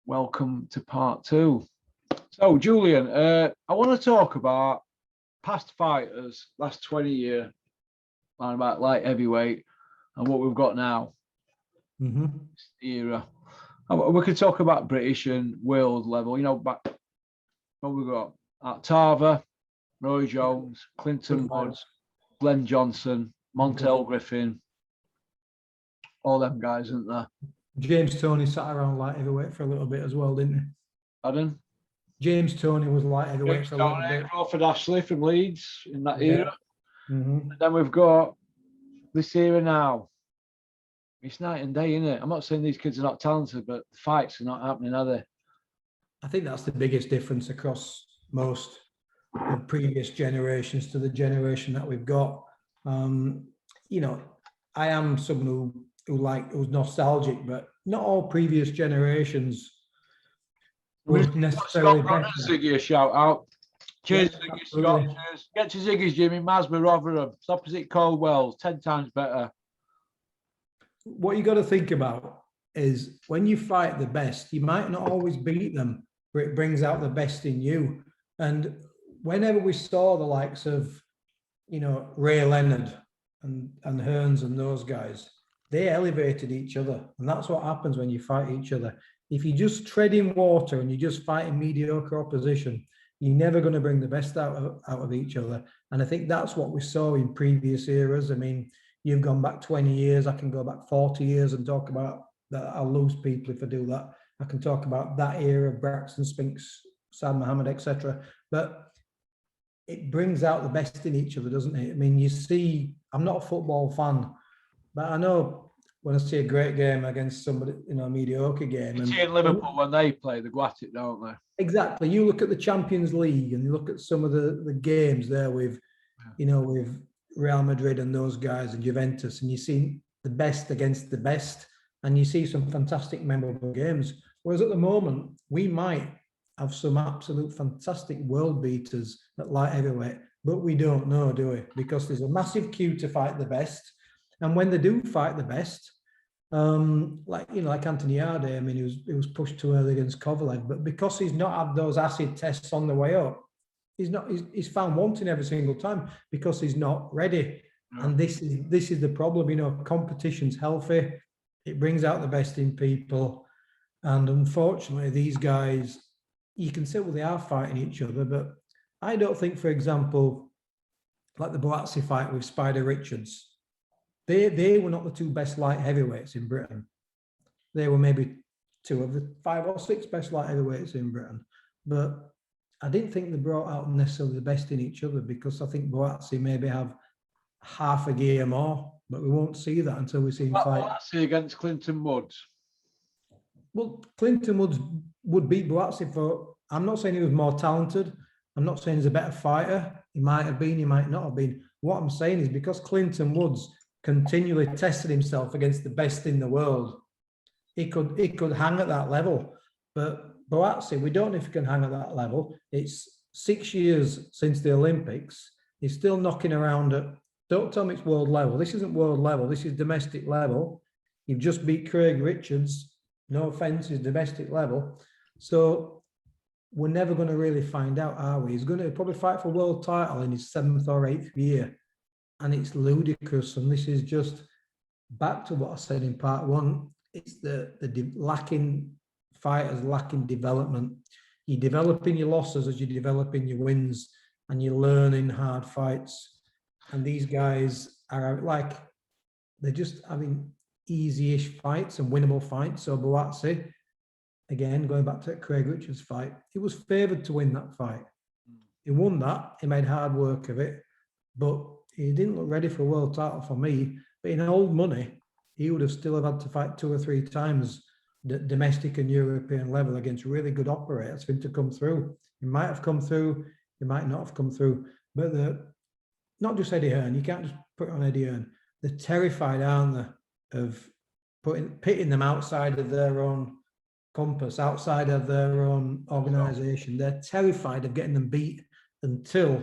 Welcome to part two. So, Julian, I want to talk about past fighters, last 20 years, about light heavyweight and what we've got now. Era. We could talk about British and world level, back what we've got at Tarver, Roy Jones, Clinton Woods, Glenn Johnson, Montel Griffin, all them guys, isn't there? James Toney sat around light heavyweight for a little bit as well, didn't he? Pardon? James Toney was light heavyweight for a little bit. Crawford Ashley from Leeds in that era. And then we've got this era now. It's night and day, isn't it? I'm not saying these kids are not talented, but the fights are not happening, are they? I think that's the biggest difference across most of previous generations to the generation that we've got. I am someone who's nostalgic, but not all previous generations would necessarily. Scott Ziggy a shout out. Cheers, Ziggy, Scott. Cheers. Get to Ziggy's, Jimmy. Masma, Rotherham. It's opposite Coldwell's. 10 times better. What you got to think about is when you fight the best, you might not always beat them, but it brings out the best in you. And whenever we saw the likes of, Ray Leonard and Hearns and those guys, they elevated each other. And that's what happens when you fight each other. If you just tread in water and you just fight in mediocre opposition, you're never going to bring the best out of each other. And I think that's what we saw in previous eras. I mean, you've gone back 20 years. I can go back 40 years and talk about that. I'll lose people if I do that. I can talk about that era, Braxton Spinks, Sad Mohammed, etc. But it brings out the best in each other, doesn't it? I mean, you see, I'm not a football fan, but I know when I see a great game against somebody, a mediocre game. You see in Liverpool when they play, they go at it, don't they? Exactly. You look at the Champions League and you look at some of the games there with, with Real Madrid and those guys and Juventus, and you see the best against the best, and you see some fantastic memorable games. Whereas at the moment, we might have some absolute fantastic world beaters at light heavyweight, but we don't know, do we? Because there's a massive queue to fight the best. And when they do fight the best, like Anthony Yarde, I mean, he was pushed too early against Kovalev, but because he's not had those acid tests on the way up, he's found wanting every single time because he's not ready. No. And this is the problem. Competition's healthy. It brings out the best in people. And unfortunately, these guys, you can say, well, they are fighting each other, but I don't think, for example, like the Boazzi fight with Spider Richards, they were not the two best light heavyweights in Britain. They were maybe two of the 5 or 6 best light heavyweights in Britain. But I didn't think they brought out necessarily the best in each other, because I think Boazzi maybe have half a gear more, but we won't see that until we see him fight. Boazzi against Clinton Woods. Well, Clinton Woods would beat Boazzi for. I'm not saying he was more talented. I'm not saying he's a better fighter. He might have been, he might not have been. What I'm saying is because Clinton Woods continually tested himself against the best in the world, he could hang at that level. But Boazzi, we don't know if he can hang at that level. It's 6 years since the Olympics. He's still knocking around at, don't tell me it's world level. This isn't world level. This is domestic level. You've just beat Craig Richards. No offense, is domestic level. So we're never going to really find out, are we? He's going to probably fight for a world title in his 7th or 8th year. And it's ludicrous. And this is just back to what I said in part 1. It's the lacking fighters, lacking development. You're developing your losses as you're developing your wins, and you're learning hard fights. And these guys are like, they're just having easy-ish fights and winnable fights. So Boazzi, again, going back to that Craig Richards fight, he was favoured to win that fight. He won that. He made hard work of it, but he didn't look ready for a world title for me. But in old money, he would have still had to fight 2 or 3 times the domestic and European level against really good operators for him to come through. He might have come through, he might not have come through. But not just Eddie Hearn, you can't just put it on Eddie Hearn. They're terrified, aren't they, of pitting them outside of their own compass, outside of their own organisation. They're terrified of getting them beat until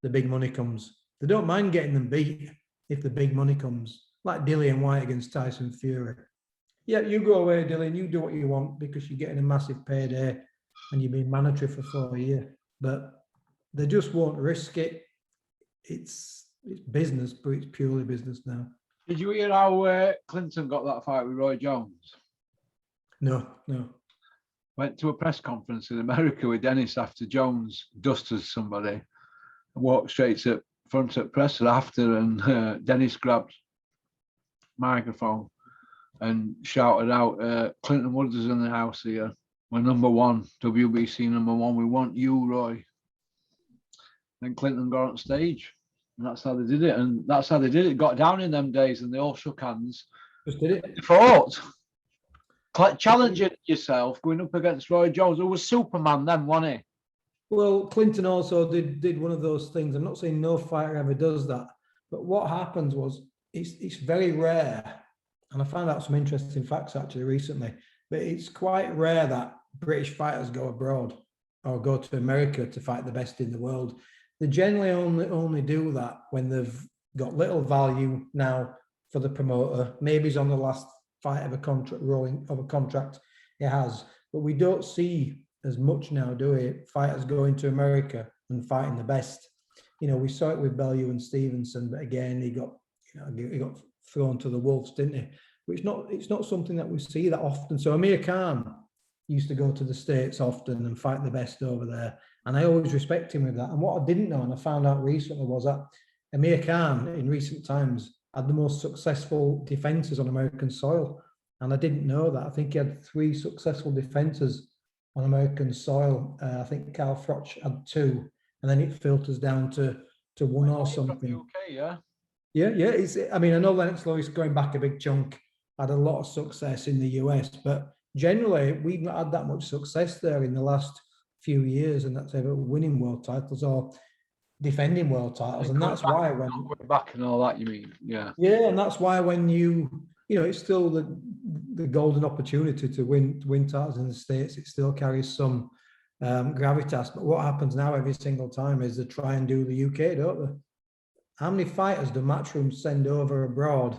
the big money comes. They don't mind getting them beat if the big money comes, like Dillian White against Tyson Fury. Yeah, you go away, Dylan, you do what you want because you're getting a massive payday and you've been mandatory for 4 years. But they just won't risk it. It's business, but it's purely business now. Did you hear how Clinton got that fight with Roy Jones? No. Went to a press conference in America with Dennis after Jones dusted somebody and walked straight to front at press after, and Dennis grabbed microphone and shouted out, Clinton Woods is in the house here. We're number one, WBC number one. We want you, Roy. Then Clinton got on stage, and that's how they did it. And that's how they did it. Got down in them days, and they all shook hands. Just did it. They fought. Challenging yourself, going up against Roy Jones, who was Superman then, wasn't he? Well, Clinton also did one of those things. I'm not saying no fighter ever does that, but what happens was it's very rare, and I found out some interesting facts actually recently, but it's quite rare that British fighters go abroad or go to America to fight the best in the world. They generally only do that when they've got little value now for the promoter. Maybe he's on the last fight of a contract he has, but we don't see as much now, do we? Fighters going to America and fighting the best. You know, we saw it with Bellew and Stevenson, but again, he got thrown to the wolves, didn't he? Which it's not something that we see that often. So Amir Khan used to go to the States often and fight the best over there, and I always respect him with that. And what I didn't know, and I found out recently, was that Amir Khan in recent times had the most successful defenses on American soil, and I didn't know that. I think he had 3 successful defenses on American soil. I think Carl Froch had 2, and then it filters down to 1 or something. Okay, yeah. Yeah. I mean, I know Lennox Lewis going back a big chunk had a lot of success in the US, but generally we've not had that much success there in the last few years, and that's ever winning world titles or defending world titles, and that's why when back and all that, you mean? Yeah, and that's why when you know, it's still the golden opportunity to win titles in the States. It still carries some gravitas. But what happens now every single time is they try and do the UK, don't they? How many fighters do Matchroom send over abroad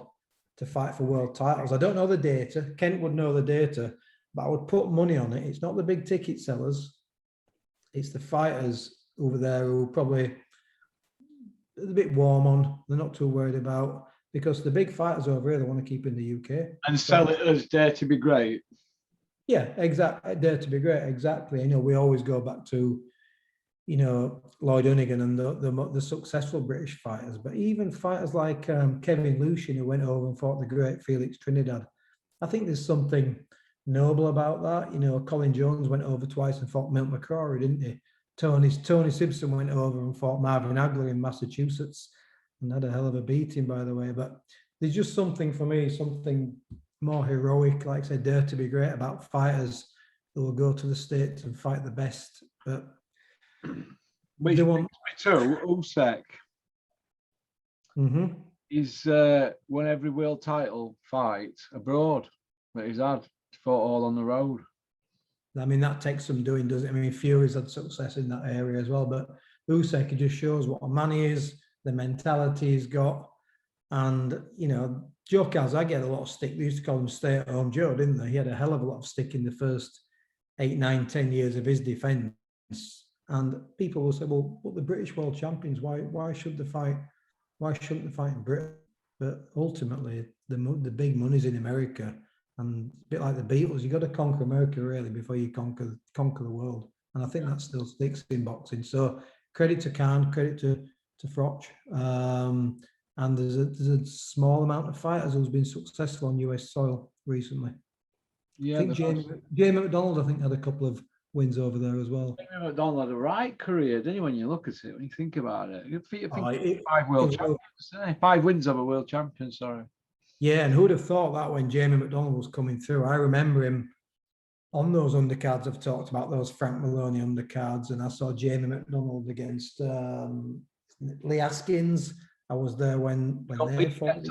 to fight for world titles? I don't know the data. Kent would know the data, but I would put money on it. It's not the big ticket sellers. It's the fighters over there who probably a bit warm on. They're not too worried about, because the big fighters over here, they want to keep in the UK. And sell it as Dare to be Great. Yeah, exactly. Dare to be Great, exactly. You know, we always go back to, you know, Lloyd Honeyghan and the successful British fighters, but even fighters like Kevin Lucian, who went over and fought the great Felix Trinidad. I think there's something noble about that. You know, Colin Jones went over twice and fought Milt McCrory, didn't he? Tony Simpson went over and fought Marvin Hagler in Massachusetts and had a hell of a beating, by the way. But there's just something for me, something more heroic, like I said, Dare to be Great, about fighters who will go to the States and fight the best. But which brings me to Usyk. He's won every world title fight abroad that he's had, fought all on the road. I mean, that takes some doing, doesn't it? I mean, Fury's had success in that area as well, but Usyk, it just shows what a man he is, the mentality he's got. And, you know, Joe Calzaghe had a lot of stick. They used to call him stay-at-home Joe, didn't they? He had a hell of a lot of stick in the first 8, 9, 10 years of his defence. And people will say, well, the British world champions, why should they fight? Why shouldn't they fight in Britain? But ultimately, the big money's in America. And a bit like the Beatles, you got to conquer America really before you conquer the world. And I think that still sticks in boxing. So credit to Khan, credit to Froch. And there's a small amount of fighters who's been successful on US soil recently. Yeah, I think Jamie McDonald, I think, had a couple of wins over there as well. Jamie McDonald had a right career, didn't he, when you look at it, when you think about it? You think 5 world champions, 5 wins of a world champion, sorry. Yeah, and who'd have thought that when Jamie McDonald was coming through? I remember him on those undercards. I've talked about those Frank Maloney undercards, and I saw Jamie McDonald against Lee Askins. I was there when they fought.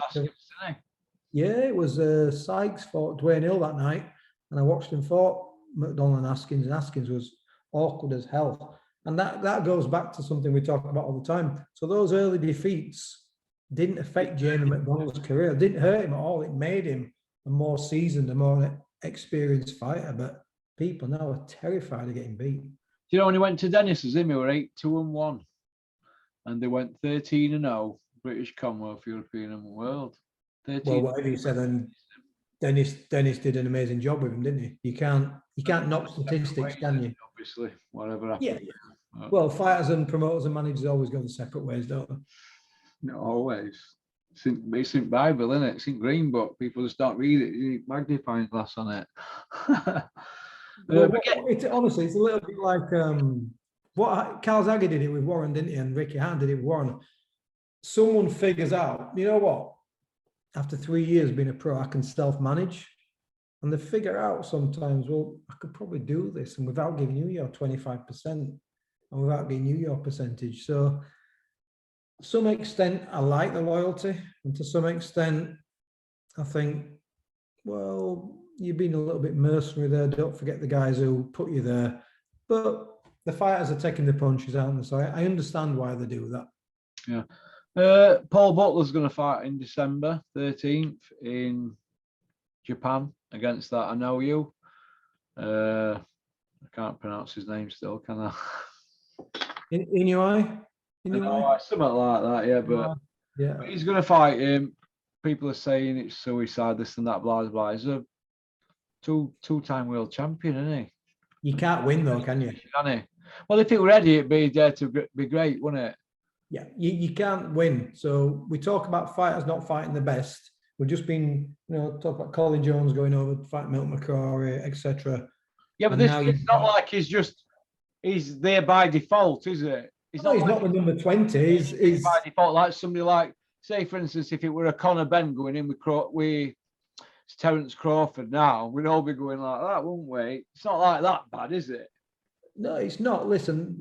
Yeah, it was Sykes fought Dwayne Hill that night, and I watched him fought McDonald and Askins was awkward as hell. And that goes back to something we talk about all the time. So those early defeats didn't affect Jamie McDonald's career. It didn't hurt him at all. It made him a more seasoned, a more experienced fighter, but people now are terrified of getting beat. You know, when he went to Dennis's, him, he were 8-1, and they went 13-0, British, Commonwealth, European, and World. 13. Well, whatever you said, and Dennis did an amazing job with him, didn't he? You can't knock statistics, can you? Obviously, whatever happened. Yeah. Well, fighters and promoters and managers always go the separate ways, don't they? Not always. It's in Bible, isn't it? It's in Green Book. People just don't read it. You need magnifying glass on it. Honestly, it's a little bit like what Carl Zagger did it with Warren, didn't he? And Ricky Hahn did it with Warren. Someone figures out, you know what? After 3 years being a pro, I can self-manage. And they figure out sometimes, well, I could probably do this, and without giving you your 25% and without giving you your percentage. So to some extent, I like the loyalty. And to some extent, I think, well, you've been a little bit mercenary there. Don't forget the guys who put you there. But the fighters are taking the punches, aren't they? So I understand why they do that. Yeah. Paul Butler's going to fight in December 13th in Japan against that I know you. I can't pronounce his name still, can I? Inuai? Something like that, yeah. But he's going to fight him. People are saying it's suicide, this and that, blah, blah. He's a two-time world champion, isn't he? You can't win though, can you? Can he? Well, if it were Eddie, it'd be there to be great, wouldn't it? Yeah, you can't win. So we talk about fighters not fighting the best. We've just been, talk about Colin Jones going over to fight Milton McCrory, etc. Yeah, but it's not like he's there by default, is it? He's not the number 20. He's by default, like somebody like, say, for instance, if it were a Conor Benn going in with Terence Crawford now, we'd all be going like that, wouldn't we? It's not like that bad, is it? No, it's not. Listen,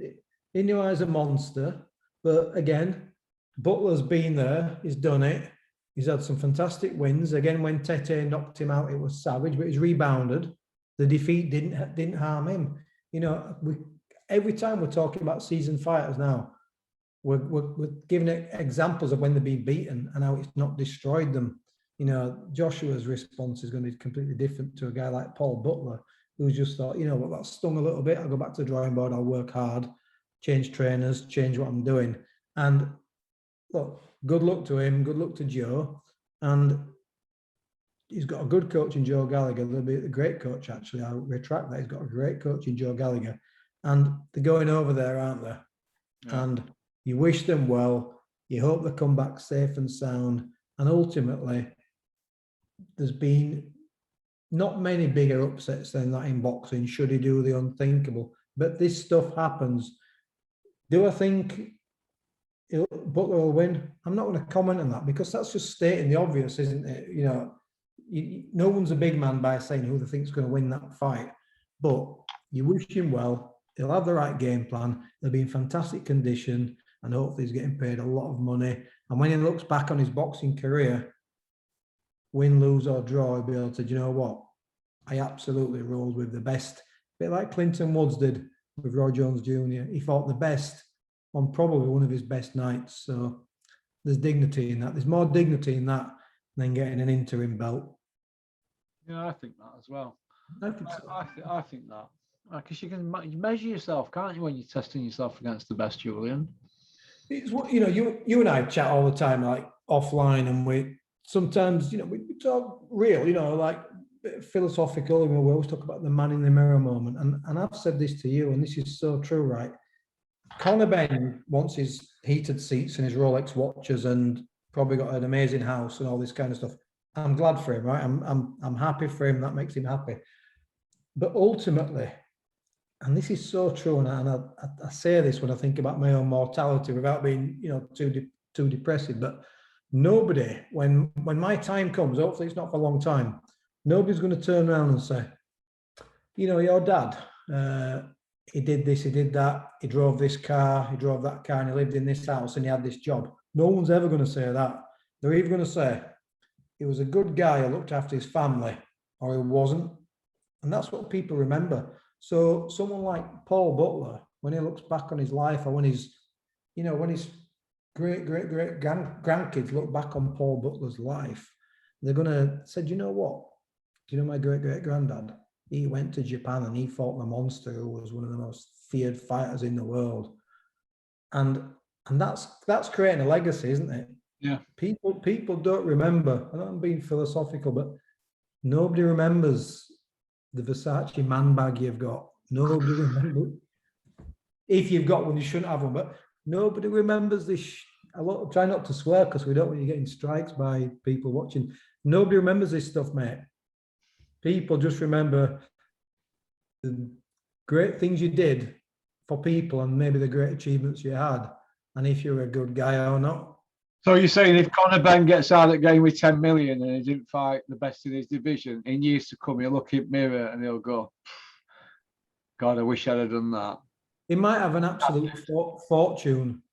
Inuai's a monster, but again, Butler's been there. He's done it. He's had some fantastic wins. Again, when Tete knocked him out, it was savage, but he's rebounded. The defeat didn't harm him. Every time we're talking about seasoned fighters now, we're giving examples of when they've been beaten and how it's not destroyed them. Joshua's response is going to be completely different to a guy like Paul Butler, who's just thought, that stung a little bit. I'll go back to the drawing board. I'll work hard, change trainers, change what I'm doing. And look, good luck to him. Good luck to Joe. And he's got a good coach in Joe Gallagher. They'll be a great coach, actually. I'll retract that. He's got a great coach in Joe Gallagher. And they're going over there, aren't they? Yeah. And you wish them well. You hope they come back safe and sound. And ultimately, there's been not many bigger upsets than that in boxing, should he do the unthinkable. But this stuff happens. Do I think Butler will win? I'm not going to comment on that because that's just stating the obvious, isn't it? No one's a big man by saying who they think's going to win that fight. But you wish him well. He'll have the right game plan. He'll be in fantastic condition and hopefully he's getting paid a lot of money. And when he looks back on his boxing career, win, lose or draw, he'll be able to, you know what? I absolutely rolled with the best. A bit like Clinton Woods did with Roy Jones Jr. He fought the best on probably one of his best nights. So there's dignity in that. There's more dignity in that than getting an interim belt. Yeah, I think that as well. I think so. I think that. Because you can measure yourself, can't you, when you're testing yourself against the best, Julian? It's what you and I chat all the time, like offline, and we sometimes we talk real, like philosophical, and we always talk about the man in the mirror moment. And I've said this to you, and this is so true, right? Conor Benn wants his heated seats and his Rolex watches, and probably got an amazing house and all this kind of stuff. I'm glad for him, right? I'm happy for him. That makes him happy. But ultimately, and this is so true, and I say this when I think about my own mortality without being, too depressive. But nobody, when my time comes, hopefully it's not for a long time, nobody's going to turn around and say, your dad, he did this, he did that, he drove this car, he drove that car, and he lived in this house, and he had this job. No one's ever going to say that. They're either going to say he was a good guy who looked after his family, or he wasn't. And that's what people remember. So someone like Paul Butler, when he looks back on his life, or when his great grandkids look back on Paul Butler's life, they're going to say, you know what? Do you know my great-great-granddad? He went to Japan and he fought the monster who was one of the most feared fighters in the world. And that's creating a legacy, isn't it? Yeah. People don't remember. I know I'm being philosophical, but nobody remembers the Versace man bag you've got. Nobody remembers. If you've got one, you shouldn't have one, but nobody remembers this. I won't try not to swear because we don't want you getting strikes by people watching. Nobody remembers this stuff, mate. People just remember the great things you did for people and maybe the great achievements you had, and if you're a good guy or not. So you're saying if Conor Benn gets out of the game with 10 million and he didn't fight the best in his division, in years to come, he'll look in the mirror and he'll go, God, I wish I'd have done that. He might have an absolute fortune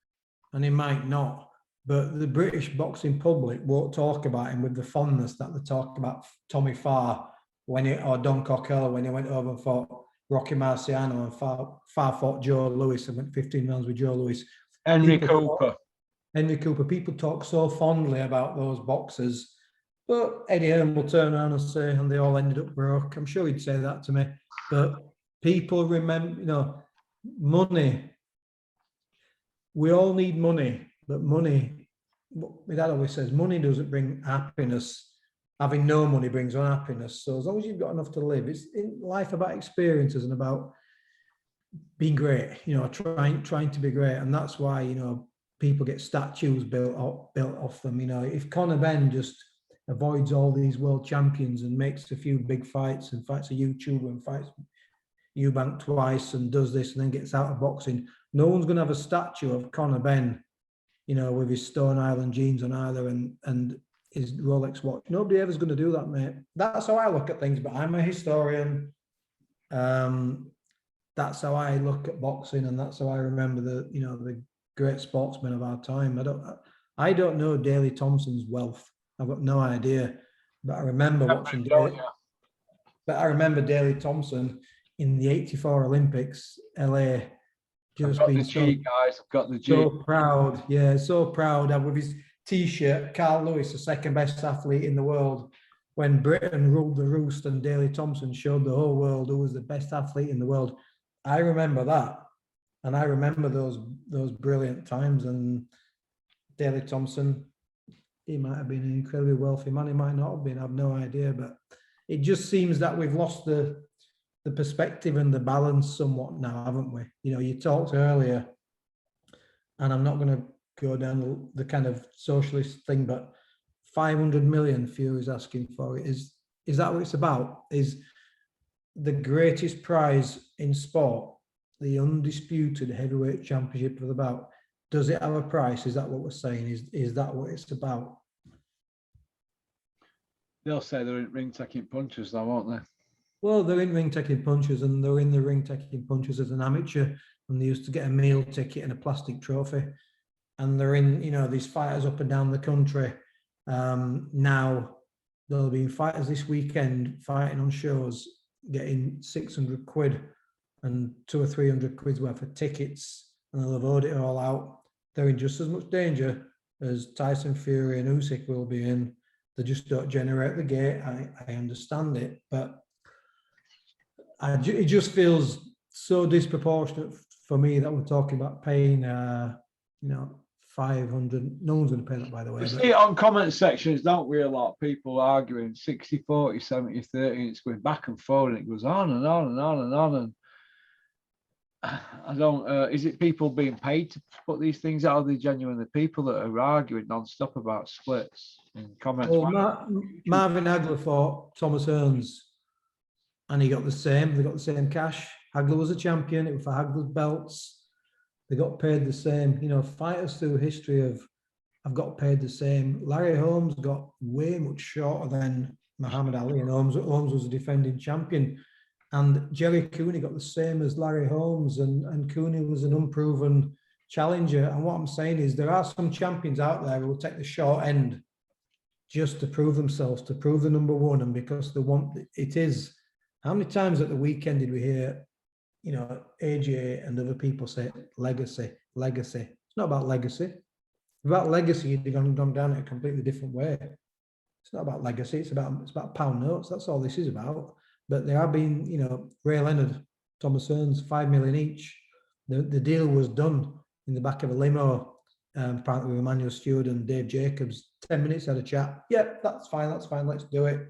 and he might not, but the British boxing public won't talk about him with the fondness that they talk about Tommy Farr or Don Cockell when he went over and fought Rocky Marciano and Farr fought Joe Louis and went 15 rounds with Joe Louis. Henry Cooper. People talk so fondly about those boxers, but Eddie Hearn will turn around and say, and they all ended up broke. I'm sure he'd say that to me, but people remember, money. We all need money, but money, my dad always says, money doesn't bring happiness. Having no money brings unhappiness. So as long as you've got enough to live, it's in life about experiences and about being great, trying to be great. And that's why, people get statues built off them. If Conor Benn just avoids all these world champions and makes a few big fights and fights a YouTuber and fights Eubank twice and does this and then gets out of boxing, no one's going to have a statue of Conor Benn, with his Stone Island jeans on either and his Rolex watch. Nobody ever's going to do that, mate. That's how I look at things, but I'm a historian. That's how I look at boxing, and that's how I remember the great sportsmen of our time. I don't know Daley Thompson's wealth. I've got no idea, but I remember watching Daley Thompson in the '84 Olympics, LA. Just being so proud. Yeah, so proud. And with his T-shirt, Carl Lewis, the second best athlete in the world, when Britain ruled the roost and Daley Thompson showed the whole world who was the best athlete in the world. I remember that. And I remember those brilliant times. And Daley Thompson, he might have been an incredibly wealthy man. He might not have been. I have no idea. But it just seems that we've lost the perspective and the balance somewhat now, haven't we? You talked earlier, and I'm not going to go down the kind of socialist thing, but 500 million Fury's asking for it. Is that what it's about? Is the greatest prize in sport the undisputed heavyweight championship of the bout? Does it have a price? Is that what we're saying? Is that what it's about? They'll say they're in ring taking punches though, won't they? Well, they're in ring taking punches, and they're in the ring taking punches as an amateur, and they used to get a meal ticket and a plastic trophy. And they're in, these fighters up and down the country. Now there'll be fighters this weekend fighting on shows, getting 600 quid and 200 or 300 quid's worth of tickets, and they'll have owed it all out. They're in just as much danger as Tyson Fury and Usyk will be in. They just don't generate the gate. I understand it, but it just feels so disproportionate for me that we're talking about paying, 500. No one's going to pay that, by the way. We see it on comment sections, don't we? A lot of people arguing 60, 40, 70, 30, and it's going back and forth, and it goes on and on and on and on. And I don't, is it people being paid to put these things out? Are they genuinely people that are arguing non-stop about splits in comments? Well, Marvin Hagler fought Thomas Hearns, and he got the same. They got the same cash. Hagler was a champion. It was for Hagler's belts. They got paid the same. Fighters through history have got paid the same. Larry Holmes got way much shorter than Muhammad Ali, and Holmes was a defending champion. And Jerry Cooney got the same as Larry Holmes, and Cooney was an unproven challenger. And what I'm saying is there are some champions out there who will take the short end just to prove themselves, to prove the number one, and because they want it is. How many times at the weekend did we hear, AJ and other people say legacy? It's not about legacy. If about legacy, you'd have gone down it a completely different way. It's not about legacy. It's about pound notes. That's all this is about. But there have been, you know, Ray Leonard, Thomas Hearns, 5 million each. The deal was done in the back of a limo, apparently with Emmanuel Stewart and Dave Jacobs. 10 minutes, had a chat. Yeah, that's fine. Let's do it. And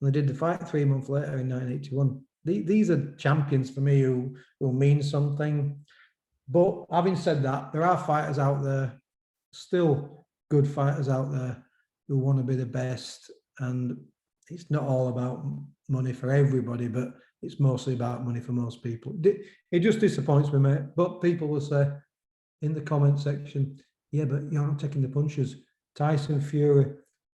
they did the fight 3 months later in 1981. These are champions for me who mean something. But having said that, there are fighters out there, still good fighters out there who want to be the best. And it's not all about money for everybody, but it's mostly about money for most people. It just disappoints me, mate. But people will say in the comment section, yeah, but you're not taking the punches. Tyson Fury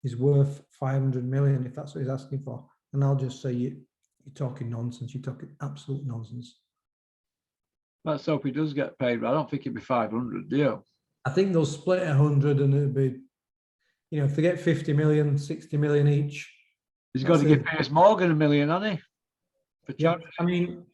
is worth 500 million if that's what he's asking for. And I'll just say, you're talking nonsense. You're talking absolute nonsense. Let's hope he does get paid, but I don't think it'd be 500, do you? I think they'll split 100 and it'll be, you know, if they get 50 million, 60 million each. He's got to give Piers Morgan $1 million, hasn't he? For yeah, I mean,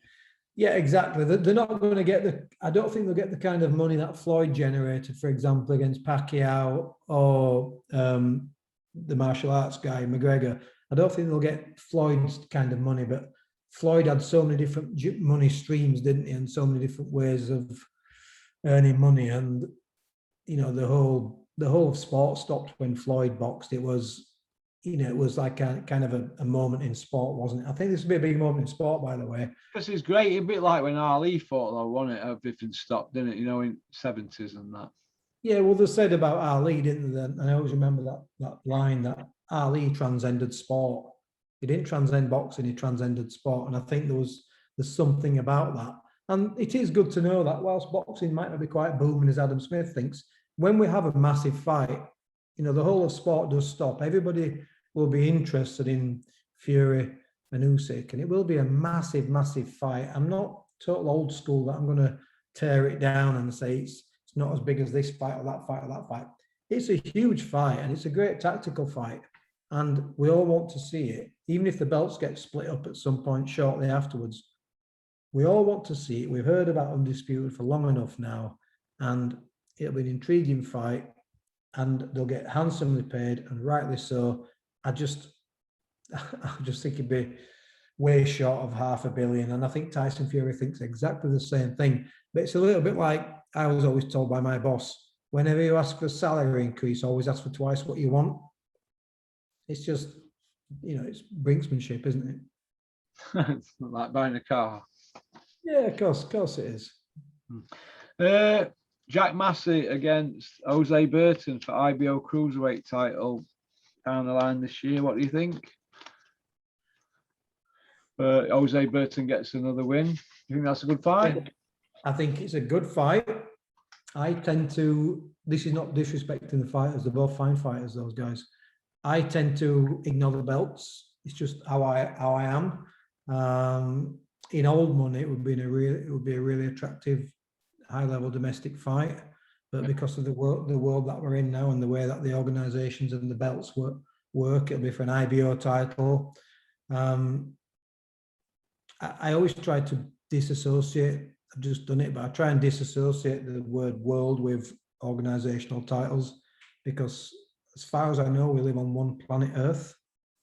yeah, exactly. They're not going to get I don't think they'll get the kind of money that Floyd generated, for example, against Pacquiao or the martial arts guy, McGregor. I don't think they'll get Floyd's kind of money, but Floyd had so many different money streams, didn't he? And so many different ways of earning money. And, you know, the whole of sport stopped when Floyd boxed. It was, you know, it was like kind of a moment in sport, wasn't it? I think this would be a big moment in sport, by the way. Because it's great, a bit like when Ali fought, though, wasn't it? Everything stopped, didn't it? You know, in 70s and that. Yeah, well, they said about Ali, didn't they? And I always remember that line that Ali transcended sport. He didn't transcend boxing, he transcended sport. And I think there's something about that. And it is good to know that whilst boxing might not be quite booming as Adam Smith thinks, when we have a massive fight, you know, the whole of sport does stop. Everybody will be interested in Fury and Usyk, and it will be a massive, massive fight. I'm not total old school that I'm going to tear it down and say it's not as big as this fight or that fight or that fight. It's a huge fight, and it's a great tactical fight, and we all want to see it, even if the belts get split up at some point shortly afterwards. We all want to see it. We've heard about Undisputed for long enough now, and it'll be an intriguing fight, and they'll get handsomely paid, and rightly so. I just think it'd be way short of $500 million, and I think Tyson Fury thinks exactly the same thing. But it's a little bit like I was always told by my boss: whenever you ask for a salary increase, always ask for twice what you want. It's just, you know, it's brinksmanship, isn't it? It's not like buying a car. Yeah, of course it is. Jack Massey against Jose Burton for IBO Cruiserweight title down the line this year. What do you think? Jose Burton gets another win. Do you think that's a good fight? I think it's a good fight. I tend to, this is not disrespecting the fighters, they're both fine fighters, those guys. I tend to ignore the belts. It's just how I am. In old money, it would be a really attractive, high-level domestic fight. But because of the world that we're in now and the way that the organisations and the belts work, it'll be for an IBO title. I always try to disassociate. I've just done it, but I try and disassociate the word world with organisational titles, because as far as I know, we live on one planet Earth.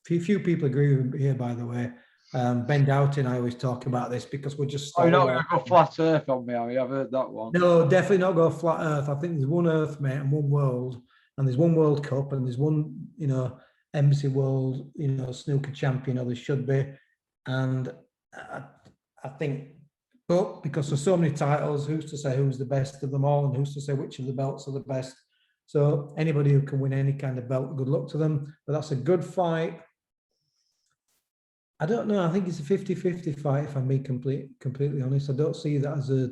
Few people agree with me here, by the way. Ben Doughty and I always talk about this because we're just. Oh, you're not going to go flat Earth on me, have you? I've heard that one. No, definitely not go flat Earth. I think there's one Earth, mate, and one world, and there's one World Cup, and there's one, you know, Embassy World, you know, snooker champion, or there should be. And I think, but because there's so many titles, who's to say who's the best of them all, and who's to say which of the belts are the best? So anybody who can win any kind of belt, good luck to them. But that's a good fight. I don't know. I think it's a 50-50 fight, if I'm being completely honest. I don't see that as a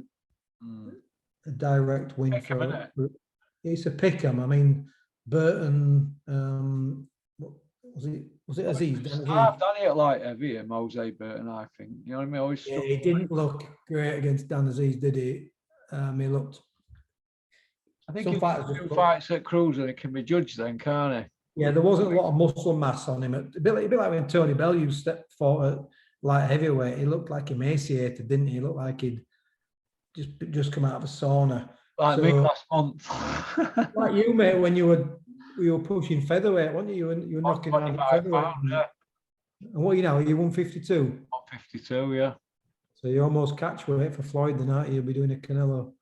direct win for. It's a pick-em. I mean, Burton, was it Aziz? I've done it like heavy, Jose Burton, I think. You know what I mean? Always yeah, he didn't look great against Dan Aziz, did he? He looked. I think if two fights at Cruiser, it can be judged then, can't he? Yeah, there wasn't a lot of muscle mass on him. A bit like when Tony Bellew stepped forward at light heavyweight. He looked like emaciated, didn't he? He looked like he'd just come out of a sauna. Like me last month. Like you, mate, when you were you were pushing featherweight, weren't you? You were knocking around at 25 featherweight. pounds, yeah. And what are you now? Are you 152? 152, yeah. So you almost catch weight for Floyd, then, aren't you? You'll be doing a Canelo.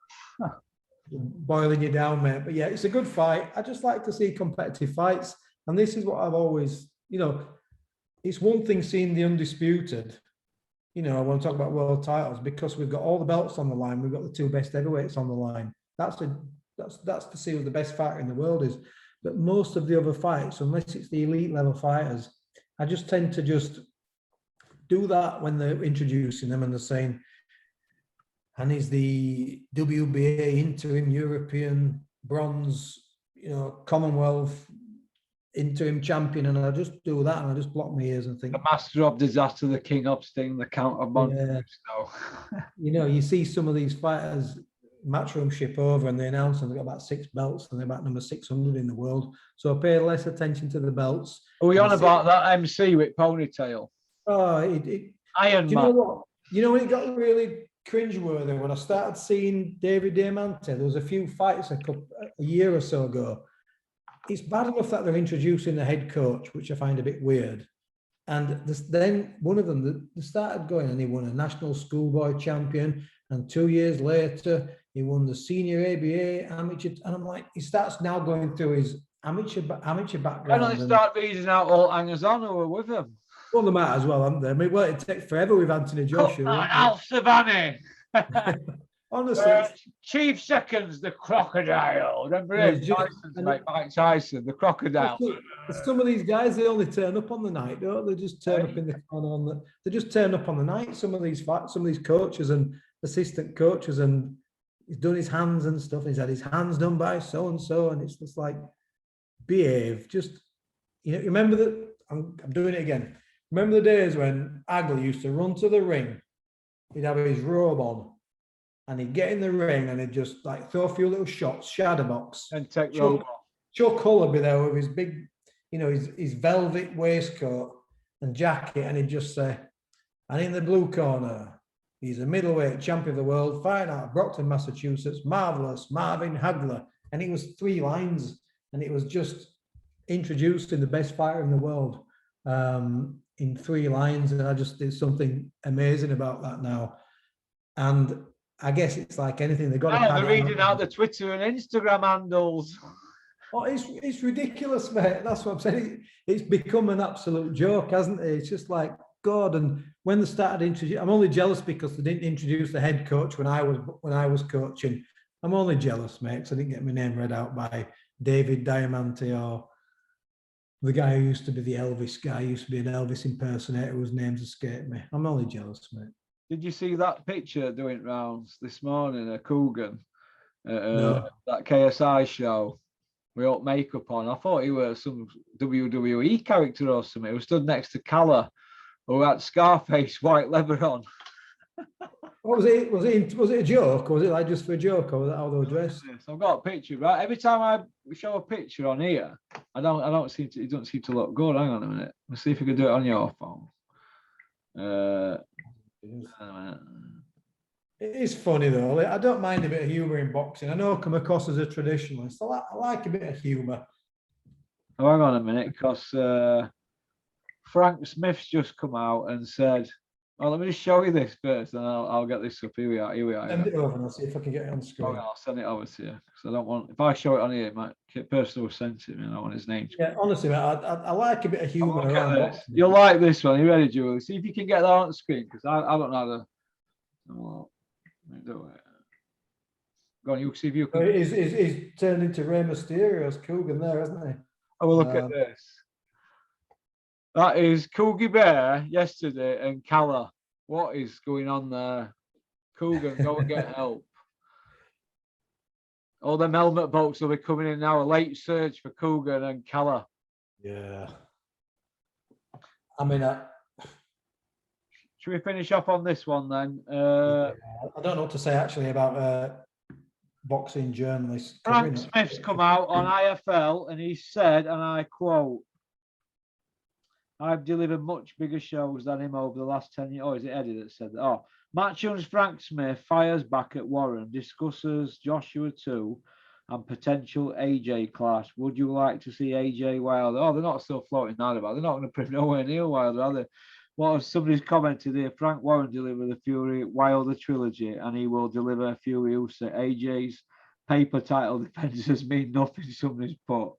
Boiling you down, mate. But yeah, it's a good fight. I just like to see competitive fights. And this is what I've always, it's one thing seeing the undisputed. I want to talk about world titles because we've got all the belts on the line. We've got the two best heavyweights on the line. That's to see who the best fighter in the world is. But most of the other fights, unless it's the elite level fighters, I just tend to just do that when they're introducing them and they're saying, and he's the WBA interim European bronze, Commonwealth interim champion, and I just do that and I just block my ears and think, the master of disaster, the king of sting, the count of monsters. Yeah. You see some of these fighters matchroom ship over and they announce and they've got about 6 belts and they're about number 600 in the world. So I pay less attention to the belts. Are we on about that MC with ponytail? Oh, Iron do you Man. know what? When it got really cringeworthy when I started seeing David Diamante, there was a few fights a year or so ago. It's bad enough that they're introducing the head coach, which I find a bit weird. And then one of them, they started going and he won a national schoolboy champion. And 2 years later, he won the senior ABA amateur. And I'm like, he starts now going through his amateur background. Why don't they start reading out all hangers on who are with him? Well, they might as well, haven't they? I mean, well, it takes forever with Anthony Joshua. Al Savani. Honestly, Chief Seconds, the crocodile. Remember him? Tyson's mate, Mike Tyson, the crocodile. Some of these guys, they only turn up on the night, don't they? Just turn up in the corner they just turn up on the night. Some of these coaches and assistant coaches, and he's done his hands and stuff. And he's had his hands done by so and so, and it's just like, behave. Just remember that. I'm doing it again. Remember the days when Agler used to run to the ring? He'd have his robe on. And he'd get in the ring and he'd just like throw a few little shots, shadow box. And take Chuck Hull would be there with his big, his velvet waistcoat and jacket. And he'd just say, and in the blue corner, he's a middleweight champion of the world, fighting out of Brockton, Massachusetts, marvelous Marvin Hagler. And it was 3 lines. And it was just introducing the best fighter in the world in 3 lines. And there's something amazing about that now. And I guess it's like anything. They've got to they're reading out the Twitter and Instagram handles. Oh, it's ridiculous, mate. That's what I'm saying. It's become an absolute joke, hasn't it? It's just like, God. And when they started introducing, I'm only jealous because they didn't introduce the head coach when I was coaching. I'm only jealous, mate, because I didn't get my name read out by David Diamante or the guy who used to be the Elvis guy, used to be an Elvis impersonator whose names escaped me. I'm only jealous, mate. Did you see that picture doing rounds this morning of Coogan? No. That KSI show with makeup on. I thought he was some WWE character or something. He was stood next to Calla, who had Scarface white leather on. What was it? Was it a joke? Or was it like just for a joke, or was that how they were dressed? I've got a picture, right? Every time I show a picture on here, it doesn't seem to look good. Hang on a minute. Let's see if we can do it on your phone. It is funny though. I don't mind a bit of humour in boxing. I know I come across as a traditionalist. I like a bit of humour. Oh, hang on a minute, because Frank Smith's just come out and said, "Oh, let me just show you this first, and I'll get this up. Here we are. Send it over and I'll see if I can get it on screen. Oh, I'll send it over to you because I don't want. If I show it on here, it might get personal sensitive, and I don't want his name. Yeah, honestly, mate, I like a bit of humour around boxing. You'll like this one. You ready, Julie? See if you can get that on the screen because I don't know how to. Well, do it. Go on, you see if you can. He's turned into Rey Mysterio's Coogan there, hasn't he? Have a look at this. That is Coogie Bear yesterday and Calla. What is going on there? Coogan, go and get help. All them helmet bolts will be coming in now. A late surge for Coogan and Calla. Yeah. I mean, should we finish off on this one then? I don't know what to say actually about boxing journalists. Frank Smith's come out on IFL and he said, and I quote, "I've delivered much bigger shows than him over the last 10 years." Oh, is it Eddie that said that? Oh, Matchun's Frank Smith fires back at Warren, discusses Joshua 2, and potential AJ clash. Would you like to see AJ Wilder? Oh, they're not still floating that about. They're not going to put nowhere near Wilder, are they? Well, somebody's commented here, Frank Warren delivered the Fury Wilder trilogy, and he will deliver Fury Usyk. AJ's paper title defenses mean nothing, somebody's put.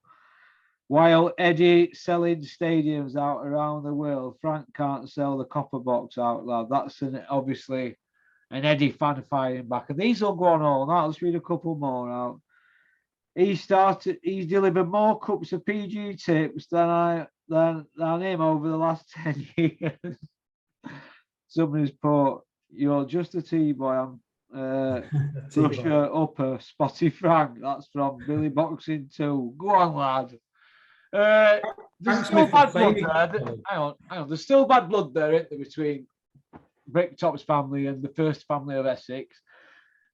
While Eddie selling stadiums out around the world, Frank can't sell the copper box out loud. That's obviously an Eddie fan firing back. And these will go on all night. Let's read a couple more out. He's delivered more cups of PG tips than him over the last 10 years. Somebody's put, you're just a T-boy. Brush your upper, Spotty Frank. That's from Billy Boxing 2. Go on, lad. There's still bad blood there. Hang on. There's still bad blood there, isn't there, between BRICKTOP's family and the first family of Essex.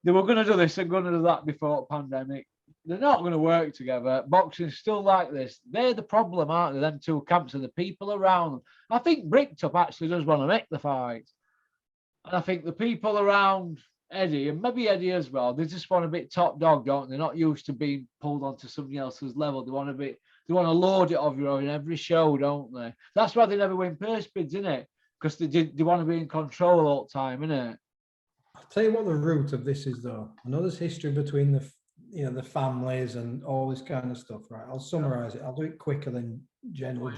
They were going to do this and going to do that before the pandemic. They're not going to work together. Boxing's still like this. They're the problem, aren't they? Them two camps are the people around them. I think BRICKTOP actually does want to make the fight. And I think the people around Eddie, and maybe Eddie as well, they just want a bit top dog, don't they? They're not used to being pulled onto somebody else's level. They want to load it of you in every show, don't they? That's why they never win purse bids, isn't it? Because they want to be in control all the time, isn't it? I'll tell you what the root of this is, though. I know there's history between the families and all this kind of stuff, right? I'll summarize it. I'll do it quicker than General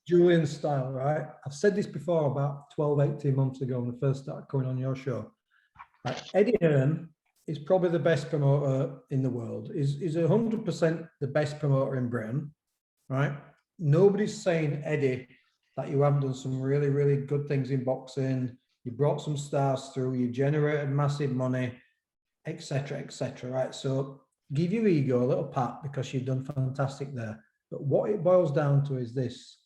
Julian style, right? I've said this before about 12, 18 months ago when I first started coming on your show. Right? Eddie Hearn is probably the best promoter in the world. Is 100% the best promoter in Britain, right? Nobody's saying, Eddie, that you haven't done some really, really good things in boxing. You brought some stars through, you generated massive money, etc., right? So give your ego a little pat because you've done fantastic there. But what it boils down to is this.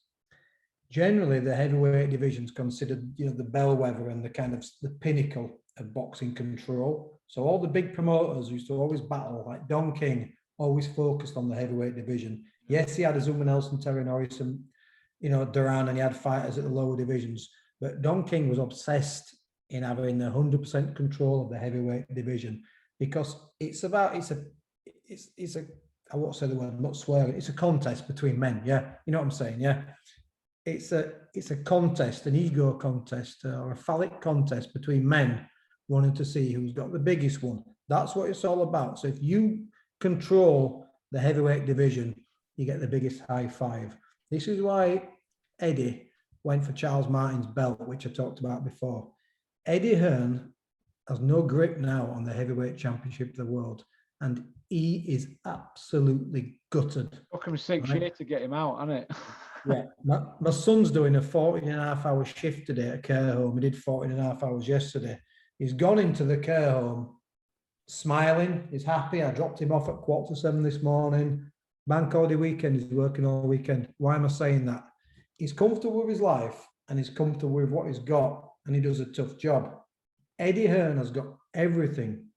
Generally, the heavyweight division is considered, the bellwether and the kind of the pinnacle of boxing control. So all the big promoters used to always battle, like Don King, always focused on the heavyweight division. Yes, he had Azuma Nelson, Terry Norris, and Duran, and he had fighters at the lower divisions. But Don King was obsessed in having 100% control of the heavyweight division because I won't say the word, I'm not swearing. It's a contest between men. Yeah, you know what I'm saying. Yeah, it's a contest, an ego contest, or a phallic contest between men wanting to see who's got the biggest one. That's what it's all about. So if you control the heavyweight division, you get the biggest high five. This is why Eddie went for Charles Martin's belt, which I talked about before. Eddie Hearn has no grip now on the heavyweight championship of the world, and he is absolutely gutted. Took him 6 years to get him out, hasn't it? Yeah, my son's doing a 14.5-hour shift today at a care home. He did 14.5 hours yesterday. He's gone into the care home smiling. He's happy. I dropped him off at 6:45 this morning. Bank holiday weekend. He's working all weekend. Why am I saying that? He's comfortable with his life and he's comfortable with what he's got, and he does a tough job. Eddie Hearn has got everything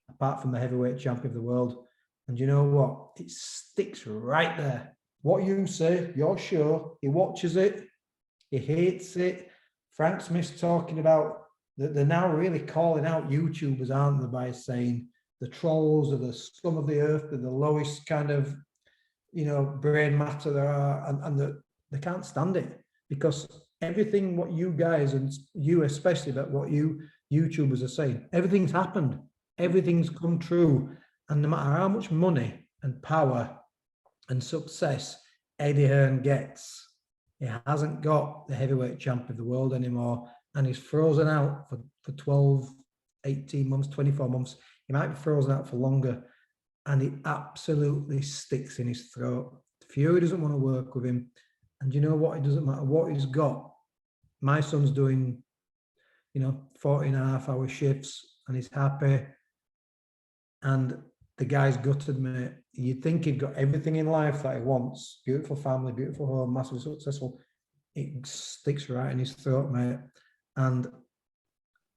apart from the heavyweight champion of the world. And you know what? It sticks right there. What you say, your show, he watches it, he hates it. Frank Smith's talking about that they're now really calling out YouTubers, aren't they, by saying the trolls are the scum of the earth, they're the lowest kind of, brain matter there are, and they can't stand it because everything what you guys, and you especially, that what you YouTubers are saying, everything's happened, everything's come true. And no matter how much money and power and success Eddie Hearn gets, he hasn't got the heavyweight champion of the world anymore, and he's frozen out for 12, 18 months, 24 months. He might be frozen out for longer, and it absolutely sticks in his throat. Fury doesn't want to work with him, and you know what? It doesn't matter what he's got. My son's doing, 14.5-hour shifts, and he's happy, and the guy's gutted, mate. You'd think he'd got everything in life that he wants. Beautiful family, beautiful home, massively successful. It sticks right in his throat, mate. And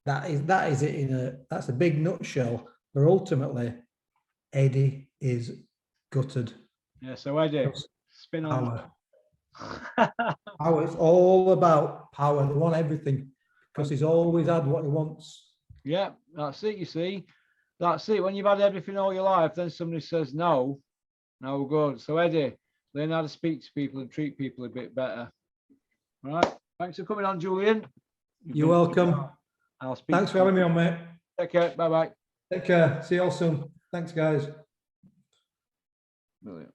that is it that's a big nutshell. But ultimately, Eddie is gutted. Yeah, so Eddie, spin on. Power. It's all about power. They want everything because he's always had what he wants. Yeah, that's it, you see. That's it. When you've had everything all your life, then somebody says no, no good. So Eddie, learn how to speak to people and treat people a bit better. All right. Thanks for coming on, Julian. You're welcome. I'll speak. Thanks for having me on, mate. Take care. Bye bye. Take care. See you all soon. Thanks, guys. Brilliant.